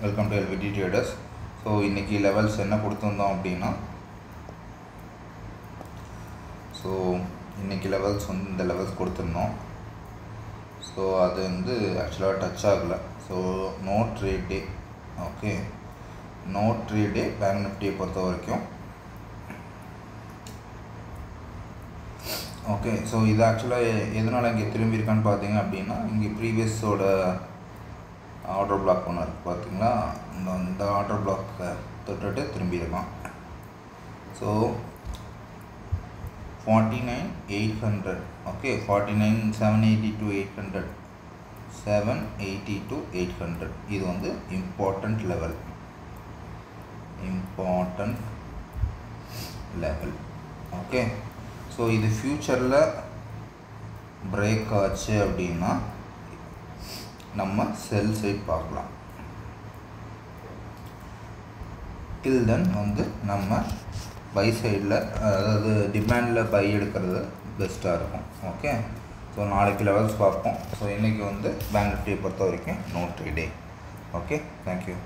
Welcome to LVD traders. So இன்றைக்கி levels என்ன கொடுத்துருந்தோம் அப்படின்னா, ஸோ இன்றைக்கி லெவல்ஸ் வந்து இந்த லெவல்ஸ் கொடுத்துருந்தோம். ஸோ அது வந்து ஆக்சுவலாக டச் ஆகலை. So no trade day. Okay, no trade டே பேங்க் நிஃப்டியை பொறுத்த வரைக்கும். ஓகே, ஸோ இது ஆக்சுவலாக எதனால் இங்கே திரும்பியிருக்கான்னு பார்த்தீங்க அப்படின்னா, இங்கே ப்ரீவியஸோட ஆர்டர் பிளாக் ஒன்று இருக்குது பார்த்தீங்களா, இந்த ஆர்டர் பிளாக்கை தொட்டுட்டு திரும்பியிருக்கான். ஸோ 49,800. Okay, 49,780 to 800, 780 to 800. இது வந்து இம்பார்ட்டண்ட் லெவல். ஓகே, ஸோ இது ஃப்யூச்சரில் பிரேக் ஆச்சு அப்படின்னா நம்ம செல் சைட் பார்க்கலாம். டில் தென் வந்து நம்ம பை சைடில், அதாவது டிமாண்டில் பை எடுக்கிறது பெஸ்ட்டாக இருக்கும். ஓகே, ஸோ நாளைக்கு லெவல்ஸ் பார்ப்போம். ஸோ இன்றைக்கி வந்து பேங்க் நிஃப்டியை பொறுத்த வரைக்கும் no trade day. Okay, thank you.